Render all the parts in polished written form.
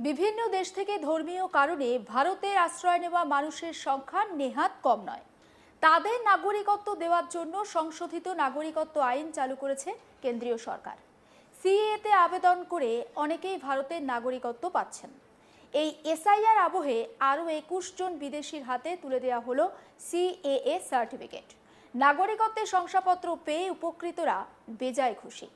বিভিন্ন দেশ থেকে ধর্মীয় কারণে ভারতের আশ্রয় নেওয়া মানুষের সংখ্যা নেহাত কম নয়। তাদের নাগরিকত্ব দেওয়ার জন্য সংশোধিত নাগরিকত্ব আইন চালু করেছে কেন্দ্রীয় সরকার। সিএএতে আবেদন করে অনেকেই ভারতের নাগরিকত্ব পাচ্ছেন। এই এসআইআর আবহে আরও 21 জন বিদেশির হাতে তুলে দেওয়া হলো সিএএ সার্টিফিকেট। নাগরিকত্বের শংসাপত্র পেয়ে উপকৃতরা বেজায় খুশি।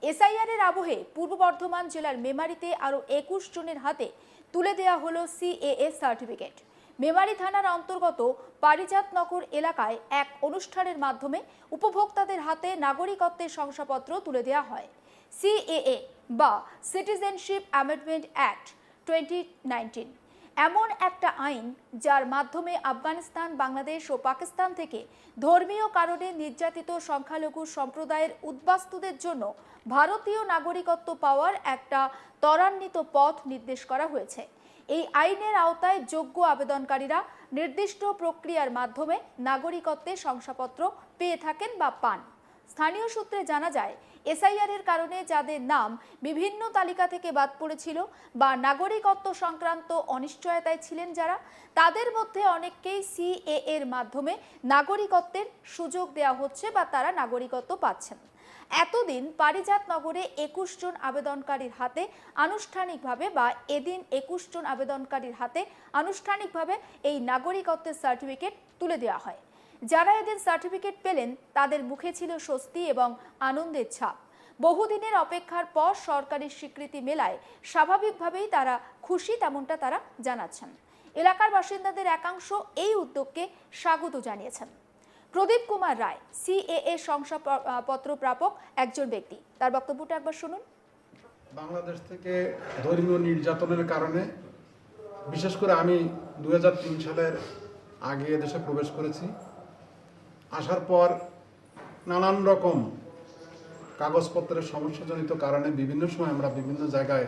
এসআইআর এর আবহে পূর্ব বর্ধমান জেলার মেমারিতে আরও 21 জনের হাতে তুলে দেওয়া হলো সিএএ সার্টিফিকেট। মেমারি থানার অন্তর্গত পারিজাতনগর এলাকায় এক অনুষ্ঠানের মাধ্যমে উপভোক্তাদের হাতে নাগরিকত্বের শংসাপত্র তুলে দেওয়া হয়। সিএএ বা সিটিজেনশিপ অ্যামেন্ডমেন্ট অ্যাক্ট 2019 এমন একটা আইন যার মাধ্যমে আফগানিস্তান, বাংলাদেশ ও পাকিস্তান থেকে ধর্মীয় কারণে নির্যাতিত সংখ্যালঘু সম্প্রদায়ের উদ্বাস্তুদের জন্য ভারতীয় নাগরিকত্ব পাওয়ার একটা ত্বরান্বিত পথ নির্দেশ করা হয়েছে। এই আইনের আওতায় যোগ্য আবেদনকারীরা নির্দিষ্ট প্রক্রিয়ার মাধ্যমে নাগরিকত্বের শংসাপত্র পেয়ে থাকেন বা পান। স্থানীয় সূত্রে জানা যায়, এসআইআর এর কারণে যাদের নাম বিভিন্ন তালিকা থেকে বাদ পড়েছিল বা নাগরিকত্ব সংক্রান্ত অনিশ্চয়তায় ছিলেন যারা, তাদের মধ্যে অনেককেই সিএএ এর মাধ্যমে নাগরিকত্বের সুযোগ দেওয়া হচ্ছে বা তারা নাগরিকত্ব পাচ্ছেন। এতদিন পারিজাতনগরে 21 জন আবেদনকারীর হাতে আনুষ্ঠানিকভাবে বা এদিন 21 জন আবেদনকারীর হাতে আনুষ্ঠানিকভাবে এই নাগরিকত্বের সার্টিফিকেট তুলে দেওয়া হয়। যারা এদিন সার্টিফিকেট পেলেন তাদের মুখে ছিল স্বস্তি এবং আনন্দের ছাপ। বহুদিনের অপেক্ষার পর সরকারি স্বীকৃতি মেলায় স্বাভাবিকভাবেই তারা খুশি, তেমনটা তারা জানাচ্ছেন। এলাকার বাসিন্দাদের একাংশ এই উদ্যোগকে স্বাগত জানিয়েছেন। প্রদীপ কুমার রায় সিএএ শংসাপত্র প্রাপক একজন ব্যক্তি, তার বক্তব্যটা একবার শুনুন। বাংলাদেশ থেকে ধর্মীয় নির্যাতনের কারণে বিশেষ করে আমি 2003 সালের আগে এদেশে প্রবেশ করেছি। আসার পর নানান রকম কাগজপত্রের সমস্যাজনিত কারণে বিভিন্ন সময় আমরা বিভিন্ন জায়গায়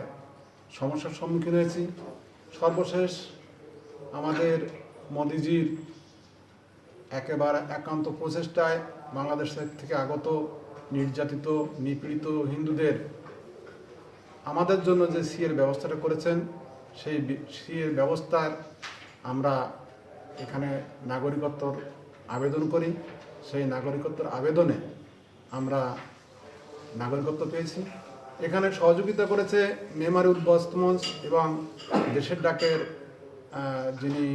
সমস্যার সম্মুখীন হয়েছি। সর্বশেষ আমাদের মোদিজির একেবারে একান্ত প্রচেষ্টায় বাংলাদেশের থেকে আগত নির্যাতিত নিপীড়িত হিন্দুদের আমাদের জন্য যে সিএর ব্যবস্থাটা করেছেন, সেই সিএর ব্যবস্থার আমরা এখানে নাগরিকত্বর আবেদন করি। সেই নাগরিকত্বের আবেদনে আমরা নাগরিকত্ব পেয়েছি। এখানে সহযোগিতা করেছে মেমারি উদ্বাস্তু মঞ্চ এবং দেশের ডাকের যিনি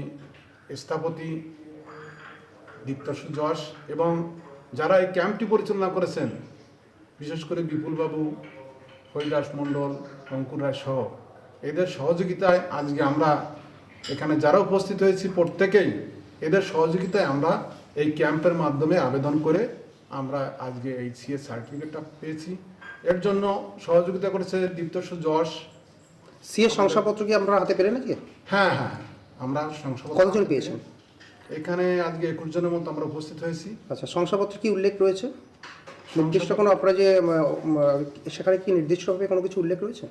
স্থপতি দীপ্তসু যশ এবং যারা এই ক্যাম্পটি পরিচালনা করেছেন, বিশেষ করে বিপুলবাবু, হরিদাস মণ্ডল, অঙ্কুর রায় সহ এদের সহযোগিতায় আজকে আমরা এখানে যারা উপস্থিত হয়েছি প্রত্যেকেই এদের সহযোগিতায় আমরা এই ক্যাম্পের মাধ্যমে আবেদন করে আমরা আজকে এই সিএ সার্টিফিকেটটা পেয়েছি। এর জন্য সহযোগিতা করেছে দীপ্তসু যশ। সিএ শংসাপত্র কি আমরা হাতে পেলে নাকি? হ্যাঁ, আমরা শংসাপত্র কতজন পেয়েছেন? এখানে আজকে 21 জনের মতো আমরা উপস্থিত হয়েছি। আচ্ছা, শংসাপত্রে কি উল্লেখ রয়েছে? নির্দিষ্ট কোনো আপনারা যে সেখানে কি নির্দিষ্টভাবে কোনো কিছু উল্লেখ রয়েছে?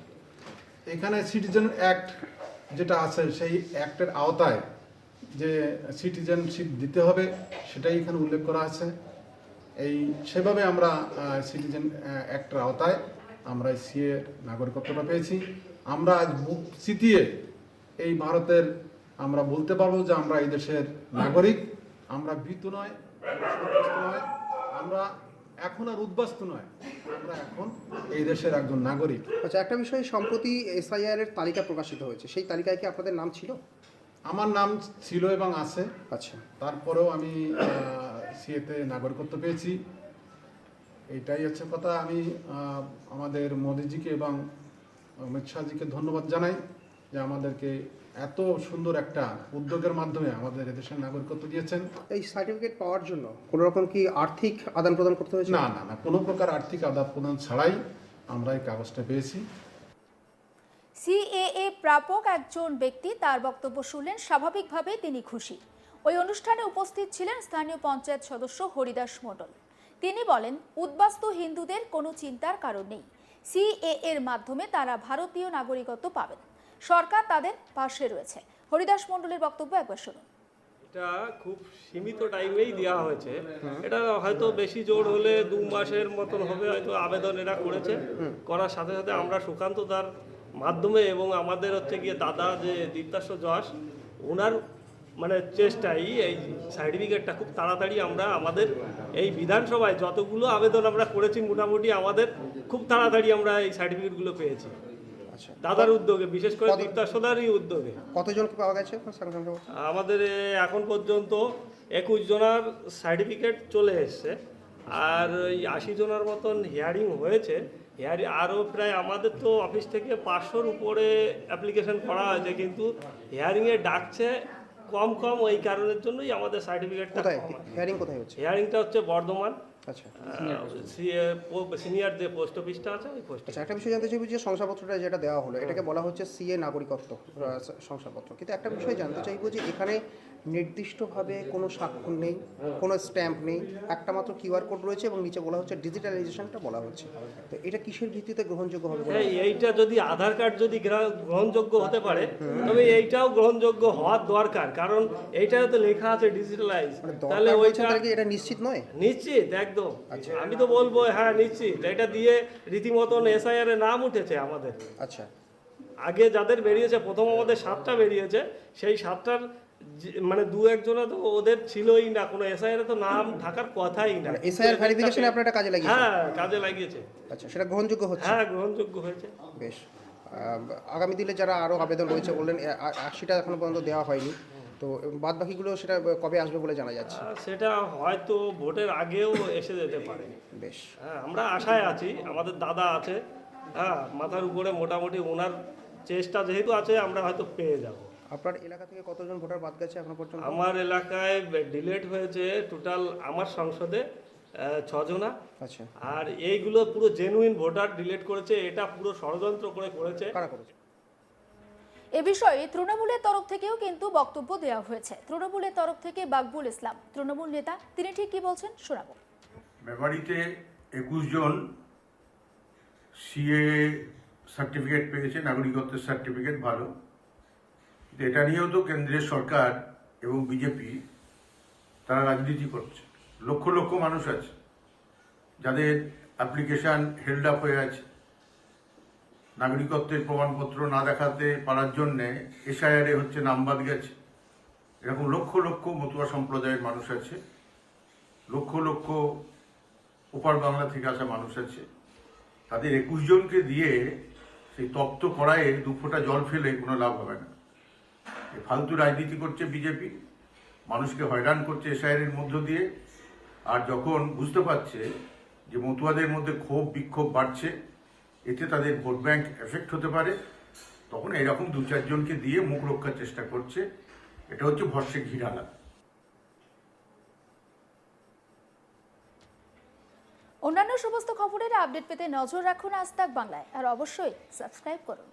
এখানে সিটিজেন অ্যাক্ট যেটা আছে, সেই অ্যাক্টের আওতায় যে সিটিজেনশিপ দিতে হবে সেটাই এখানে উল্লেখ করা আছে। সেভাবে আমরা সিটিজেন অ্যাক্টের আওতায় আমরা সিএ নাগরিকত্বটা পেয়েছি। আমরা আজ বুক চিতিয়ে এই ভারতের আমরা বলতে পারবো যে আমরা এই দেশের নাগরিক। আমরা ভীত নয়, আমরা এখন আর উদ্বাস্তু নয়, আমরা এখন এই দেশের একজন নাগরিক। আচ্ছা, একটা বিষয়, সম্প্রতি এসআইআর এর তালিকা প্রকাশিত হয়েছে, সেই তালিকায় কি আপনাদের নাম ছিল? আমার নাম ছিল এবং আছে। আচ্ছা, তারপরেও আমি সিএতে নাগরিকত্ব পেয়েছি। এইটাই হচ্ছে কথা। আমি আমাদের মোদিজিকে এবং অমিত শাহজিকে ধন্যবাদ জানাই যে আমাদেরকে এত সুন্দর একটা উদ্যোগের মাধ্যমে আমাদের এদেশের নাগরিকত্ব দিয়েছেন। এই সার্টিফিকেট পাওয়ার জন্য কোনো রকম কি আর্থিক আদান প্রদান করতে হয়েছে? না, কোনো প্রকার আর্থিক আদান প্রদান ছাড়াই আমরা এই কাগজটা পেয়েছি। সিএএ প্রাপক একজন ব্যক্তি, তার বক্তব্য শুনলেন। স্বাভাবিকভাবেই তিনি খুশি। ওই অনুষ্ঠানে উপস্থিত ছিলেন স্থানীয় পঞ্চায়েত সদস্য হরিদাস মণ্ডল। তিনি বলেন, উদ্বাস্তু হিন্দুদের কোনো চিন্তার কারণ নেই। সিএএ এর মাধ্যমে তারা ভারতীয় নাগরিকত্ব পাবেন। সরকার তাদের পাশে রয়েছে। হরিদাস মণ্ডলের বক্তব্য একবার শুনুন। এটা খুব সীমিত টাইমেই দেওয়া হয়েছে। এটা হয়তো বেশি জোর হলে 2 মাসের মতন হবে হয়তো আবেদন এরা করেছে। করার সাথে সাথে আমরা সুকান্ত তার মাধ্যমে এবং আমাদের হচ্ছে গিয়ে দাদা যে দীপ্তাশ্ব যশ ওনার মানে চেষ্টাই এই সার্টিফিকেটটা খুব তাড়াতাড়ি আমরা আমাদের এই বিধানসভায় যতগুলো আবেদন আমরা করেছি মোটামুটি আমাদের খুব তাড়াতাড়ি আমরা এই সার্টিফিকেটগুলো পেয়েছি আচ্ছা, দাদার উদ্যোগে, বিশেষ করে দীপ্তাশ্বদারই উদ্যোগে। কতজনকে পাওয়া গেছে সাংসদ? আমাদের এখন পর্যন্ত 21 জনার সার্টিফিকেট চলে এসছে, আর ওই 80 জনার মতন হিয়ারিং হয়েছে। হিয়ারিং আরও প্রায় আমাদের তো অফিস থেকে 500-র উপরে অ্যাপ্লিকেশন করা হয়েছে, কিন্তু হিয়ারিংয়ে ডাকছে কম কম, ওই কারণের জন্যই আমাদের সার্টিফিকেটটা কোথায় কম আছে। হিয়ারিং কোথায় হচ্ছে? হিয়ারিংটা হচ্ছে বর্ধমান আচ্ছা সিনিয়র যে পোস্ট অফিসটা আছে ওই পোস্ট। আচ্ছা, একটা বিষয় জানতে চাইবো যে শংসাপত্রটা যেটা দেওয়া হলো এটাকে বলা হচ্ছে সিএ নাগরিকত্ব শংসাপত্র, কিন্তু একটা বিষয় জানতে চাইবো যে এখানে নির্দিষ্টভাবে কোনো স্বাক্ষর নেই, কোনো স্ট্যাম্প নেই, একটা মাত্র কিউআর কোড রয়েছে এবং নিচে বলা হচ্ছে ডিজিটালাইজেশনটা বলা হচ্ছে। তো এটা কিসের ভিত্তিতে গ্রহণযোগ্য হবে বলে? এইটা যদি আধার কার্ড যদি গ্রহণযোগ্য হতে পারে তবে এইটাও গ্রহণযোগ্য হওয়ার দরকার, কারণ এইটাতে তো লেখা আছে ডিজিটালাইজ, তাহলে ওইটা কি এটা নিশ্চিত নয়? নিশ্চিত একদম। আমি তো বলবো হ্যাঁ নিশ্চিত, এটা দিয়ে রীতিমতন এসআইআর এর নাম উঠেছে আমাদের। আচ্ছা, আগে যাদের বেরিয়েছে প্রথম আমাদের 7টা বেরিয়েছে, সেই 7টার মানে 2-1 জনা তো ওদের ছিলই না, কোনো এসআইআর তো নাম থাকার কথাই না। এসআইআর ভেরিফিকেশনে আপনারা এটা কাজে লাগিয়েছেন? হ্যাঁ কাজে লাগিয়েছে। আচ্ছা, সেটা গ্রহণযোগ্য হচ্ছে? হ্যাঁ গ্রহণযোগ্য হয়েছে। বেশ। আগামী দিনে যারা আরও আবেদন রয়েছে বললেন 80টা এখনো পর্যন্ত দেওয়া হয়নি, তো বাদ বাকিগুলো সেটা কবে আসবে বলে জানা যাচ্ছে? সেটা হয়তো ভোটের আগেও এসে যেতে পারে। বেশ। হ্যাঁ আমরা আশায় আছি, আমাদের দাদা আছে, হ্যাঁ মাথার উপরে মোটামুটি ওনার চেষ্টা যেহেতু আছে আমরা হয়তো পেয়ে যাব। আপনার এলাকা থেকে কতজন ভোটার বাদ গেছে এখনো পর্যন্ত? আমার এলাকায় ডিলেট হয়েছে টোটাল আমার সংসদে 6 জনা। আচ্ছা, আর এইগুলো পুরো জেনুইন ভোটার ডিলেট করেছে, এটা পুরো ষড়যন্ত্র করে করেছে। কারা করেছে? এ বিষয়ে তৃণমূলের তরফ থেকেও কিন্তু বক্তব্য দেওয়া হয়েছে। তৃণমূলের তরফ থেকে বাকবুল ইসলাম তৃণমূল নেতা, তিনি ঠিক কি বলছেন শোনাবো। মেমারিতে 21 জন সিএ সার্টিফিকেট পেয়েছে, নাগরিকত্বের সার্টিফিকেট, ভালো। কিন্তু এটা নিয়েও তো কেন্দ্রের সরকার এবং বিজেপি তারা রাজনীতি করছে। লক্ষ লক্ষ মানুষ আছে যাদের অ্যাপ্লিকেশন হেল্ড আপ হয়ে আছে, নাগরিকত্বের প্রমাণপত্র না দেখাতে পারার জন্যে এসআইআরে হচ্ছে নাম বাদ গেছে। এরকম লক্ষ লক্ষ মতুয়া সম্প্রদায়ের মানুষ আছে, লক্ষ লক্ষ ওপার বাংলা থেকে আসা মানুষ আছে। তাদের 21 জনকে দিয়ে সেই তপ্ত কড়াইয়ে 2 ফোঁটা জল ফেলে কোনো লাভ হবে না। এই ফালতু রাজনীতি করছে বিজেপি, মানুষকে হয়রান করছে এসআইআরের মধ্য দিয়ে। আর যখন বুঝতে পারছে যে মতুয়াদের মধ্যে ক্ষোভ বিক্ষোভ বাড়ছে, এতে তাদের ভোট ব্যাংক এফেক্ট হতে পারে, তখন এরকম 2-4 জনকে দিয়ে মুখ রক্ষার চেষ্টা করছে। এটা হচ্ছে ভরসে ঘি ঢালা। অন্যান্য সমস্ত খবরের আপডেট পেতে নজর রাখুন আজ তাক বাংলায়, আর অবশ্যই সাবস্ক্রাইব করুন।